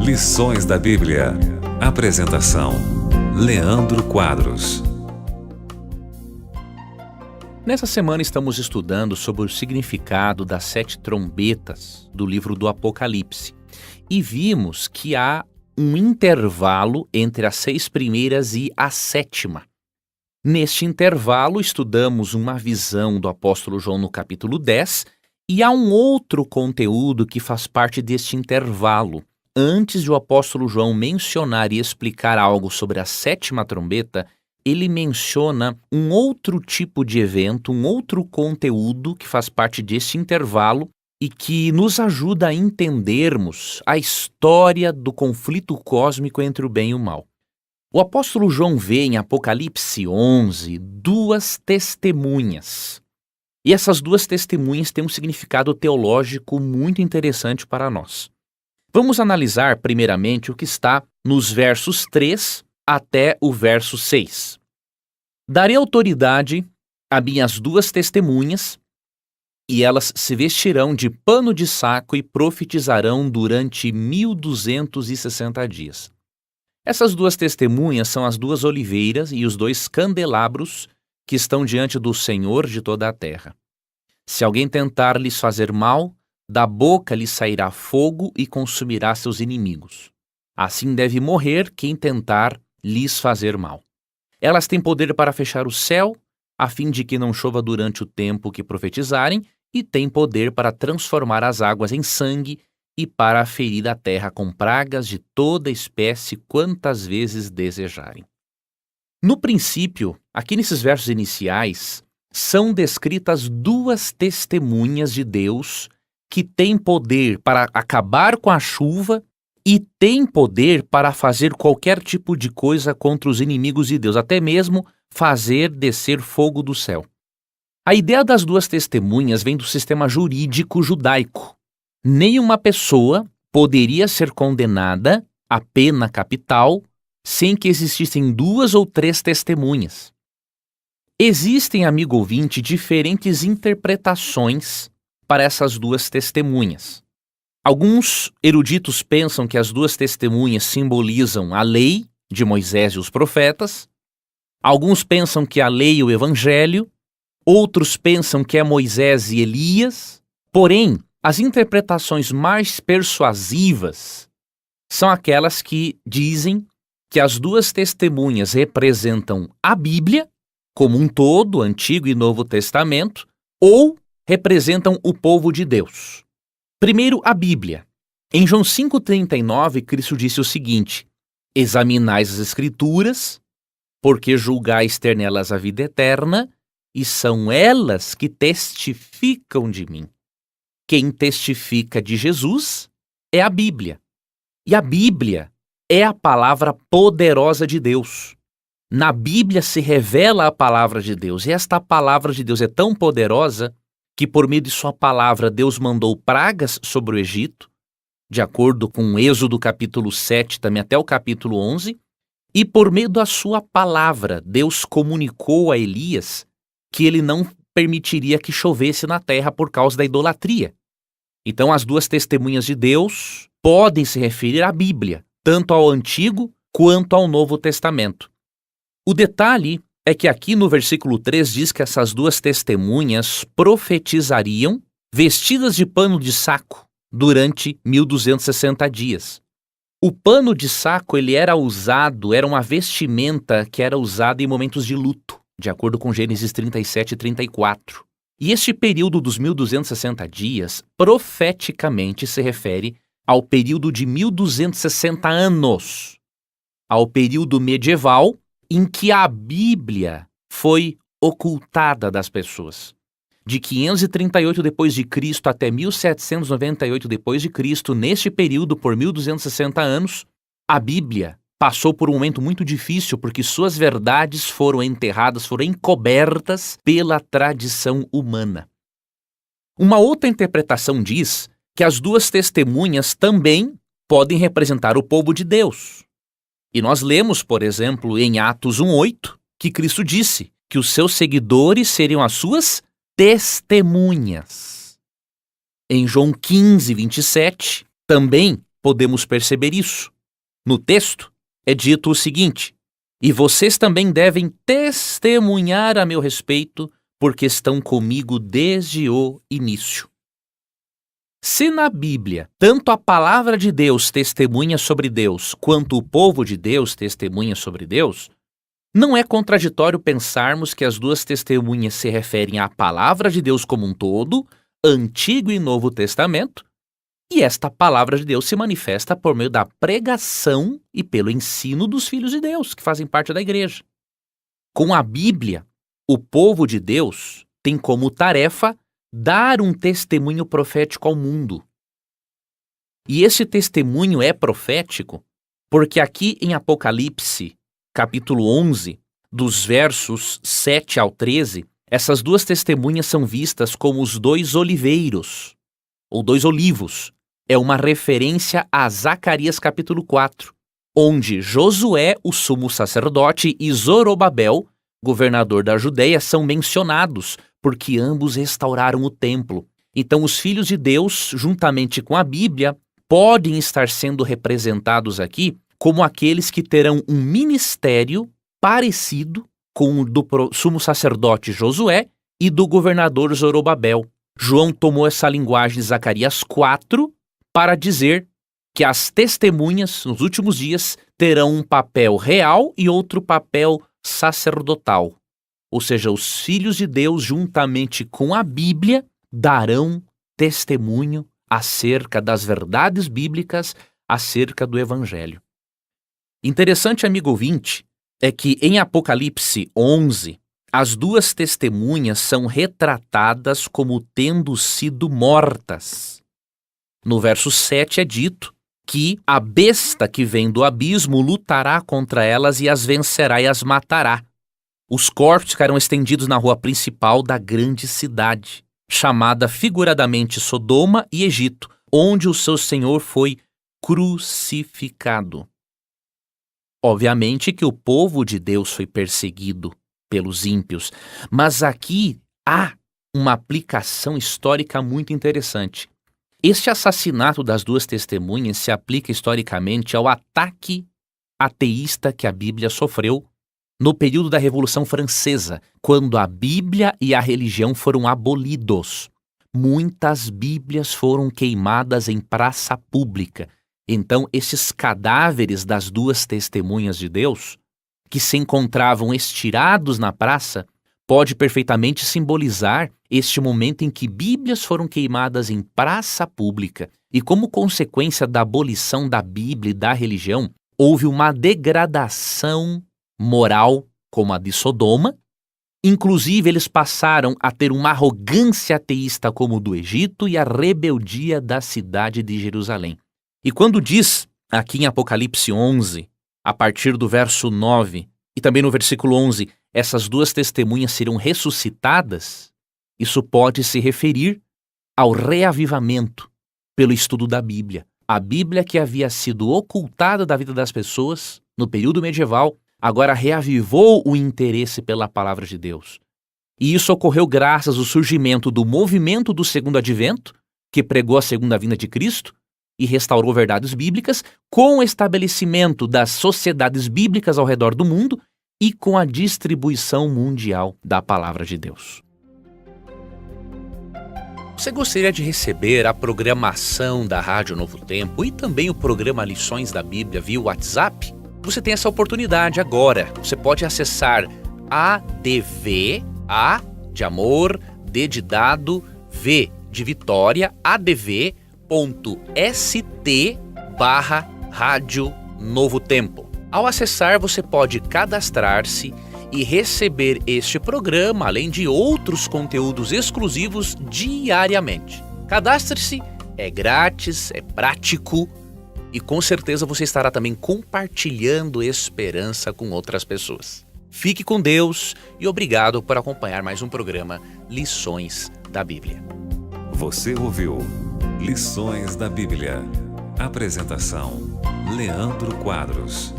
Lições da Bíblia. Apresentação: Leandro Quadros. Nessa semana estamos estudando sobre o significado das 7 trombetas do livro do Apocalipse e vimos que há um intervalo entre as 6 primeiras e a 7ª. Neste intervalo estudamos uma visão do apóstolo João no capítulo 10 e há um outro conteúdo que faz parte deste intervalo. Antes de o apóstolo João mencionar e explicar algo sobre a 7ª trombeta, ele menciona um outro tipo de evento, um outro conteúdo que faz parte desse intervalo e que nos ajuda a entendermos a história do conflito cósmico entre o bem e o mal. O apóstolo João vê em Apocalipse 11 2 testemunhas. E essas 2 testemunhas têm um significado teológico muito interessante para nós. Vamos analisar primeiramente o que está nos versos 3 até o verso 6. Darei autoridade a minhas 2 testemunhas, e elas se vestirão de pano de saco e profetizarão durante 1260 dias. Essas 2 testemunhas são as 2 oliveiras e os 2 candelabros que estão diante do Senhor de toda a terra. Se alguém tentar lhes fazer mal, da boca lhe sairá fogo e consumirá seus inimigos. Assim deve morrer quem tentar lhes fazer mal. Elas têm poder para fechar o céu, a fim de que não chova durante o tempo que profetizarem, e têm poder para transformar as águas em sangue e para ferir a terra com pragas de toda espécie quantas vezes desejarem. No princípio, aqui nesses versos iniciais, são descritas 2 testemunhas de Deus que têm poder para acabar com a chuva e têm poder para fazer qualquer tipo de coisa contra os inimigos de Deus, até mesmo fazer descer fogo do céu. A ideia das 2 testemunhas vem do sistema jurídico judaico. Nenhuma pessoa poderia ser condenada à pena capital sem que existissem 2 ou 3 testemunhas. Existem, amigo ouvinte, diferentes interpretações para essas 2 testemunhas. Alguns eruditos pensam que as 2 testemunhas simbolizam a lei de Moisés e os profetas. Alguns pensam que a lei e o evangelho. Outros pensam que é Moisés e Elias. Porém, as interpretações mais persuasivas são aquelas que dizem que as 2 testemunhas representam a Bíblia, como um todo, Antigo e Novo Testamento, ou representam o povo de Deus. Primeiro, a Bíblia. Em João 5,39, Cristo disse o seguinte: examinais as Escrituras, porque julgais ter nelas a vida eterna, e são elas que testificam de mim. Quem testifica de Jesus é a Bíblia. E a Bíblia é a palavra poderosa de Deus. Na Bíblia se revela a palavra de Deus, e esta palavra de Deus é tão poderosa que por meio de sua palavra Deus mandou pragas sobre o Egito, de acordo com Êxodo capítulo 7, também até o capítulo 11, e por meio da sua palavra Deus comunicou a Elias que ele não permitiria que chovesse na terra por causa da idolatria. Então as 2 testemunhas de Deus podem se referir à Bíblia, tanto ao Antigo quanto ao Novo Testamento. O detalhe é que aqui no versículo 3 diz que essas 2 testemunhas profetizariam vestidas de pano de saco durante 1260 dias. O pano de saco era uma vestimenta que era usada em momentos de luto, de acordo com Gênesis 37 e 34. E este período dos 1260 dias profeticamente se refere ao período de 1260 anos, ao período medieval em que a Bíblia foi ocultada das pessoas. De 538 depois de Cristo até 1798 depois de Cristo, neste período por 1260 anos, a Bíblia passou por um momento muito difícil porque suas verdades foram enterradas, foram encobertas pela tradição humana. Uma outra interpretação diz que as 2 testemunhas também podem representar o povo de Deus. E nós lemos, por exemplo, em Atos 1:8, que Cristo disse que os seus seguidores seriam as suas testemunhas. Em João 15, 27, também podemos perceber isso. No texto é dito o seguinte: e vocês também devem testemunhar a meu respeito, porque estão comigo desde o início. Se na Bíblia tanto a palavra de Deus testemunha sobre Deus, quanto o povo de Deus testemunha sobre Deus, não é contraditório pensarmos que as duas testemunhas se referem à palavra de Deus como um todo, Antigo e Novo Testamento, e esta palavra de Deus se manifesta por meio da pregação e pelo ensino dos filhos de Deus, que fazem parte da igreja. Com a Bíblia, o povo de Deus tem como tarefa dar um testemunho profético ao mundo. E esse testemunho é profético porque aqui em Apocalipse, capítulo 11, dos versos 7 ao 13, essas duas testemunhas são vistas como os dois oliveiros, ou dois olivos. É uma referência a Zacarias capítulo 4, onde Josué, o sumo sacerdote, e Zorobabel, governador da Judeia, são mencionados, porque ambos restauraram o templo. Então os filhos de Deus, juntamente com a Bíblia, podem estar sendo representados aqui como aqueles que terão um ministério parecido com o do sumo sacerdote Josué e do governador Zorobabel. João tomou essa linguagem de Zacarias 4 para dizer que as testemunhas, nos últimos dias, terão um papel real e outro papel sacerdotal. Ou seja, os filhos de Deus, juntamente com a Bíblia, darão testemunho acerca das verdades bíblicas, acerca do Evangelho. Interessante, amigo ouvinte, é que em Apocalipse 11, as duas testemunhas são retratadas como tendo sido mortas. No verso 7 é dito que a besta que vem do abismo lutará contra elas e as vencerá e as matará. Os corpos ficarão estendidos na rua principal da grande cidade, chamada figuradamente Sodoma e Egito, onde o seu Senhor foi crucificado. Obviamente que o povo de Deus foi perseguido pelos ímpios, mas aqui há uma aplicação histórica muito interessante. Este assassinato das duas testemunhas se aplica historicamente ao ataque ateísta que a Bíblia sofreu no período da Revolução Francesa, quando a Bíblia e a religião foram abolidos. Muitas Bíblias foram queimadas em praça pública. Então, esses cadáveres das duas testemunhas de Deus, que se encontravam estirados na praça, pode perfeitamente simbolizar este momento em que Bíblias foram queimadas em praça pública e, como consequência da abolição da Bíblia e da religião, houve uma degradação moral como a de Sodoma. Inclusive, eles passaram a ter uma arrogância ateísta como o do Egito e a rebeldia da cidade de Jerusalém. E quando diz aqui em Apocalipse 11, a partir do verso 9, e também no versículo 11, essas duas testemunhas serão ressuscitadas, isso pode se referir ao reavivamento pelo estudo da Bíblia. A Bíblia que havia sido ocultada da vida das pessoas no período medieval, agora reavivou o interesse pela palavra de Deus. E isso ocorreu graças ao surgimento do movimento do Segundo Advento, que pregou a segunda vinda de Cristo, e restaurou verdades bíblicas, com o estabelecimento das sociedades bíblicas ao redor do mundo e com a distribuição mundial da palavra de Deus. Você gostaria de receber a programação da Rádio Novo Tempo e também o programa Lições da Bíblia via WhatsApp? Você tem essa oportunidade agora. Você pode acessar ADV, A de amor, D de dado, V de Vitória, adv.st/Rádio Novo Tempo. Ao acessar, você pode cadastrar-se e receber este programa, além de outros conteúdos exclusivos diariamente. Cadastre-se, é grátis, é prático e com certeza você estará também compartilhando esperança com outras pessoas. Fique com Deus e obrigado por acompanhar mais um programa Lições da Bíblia. Você ouviu Lições da Bíblia. Apresentação: Leandro Quadros.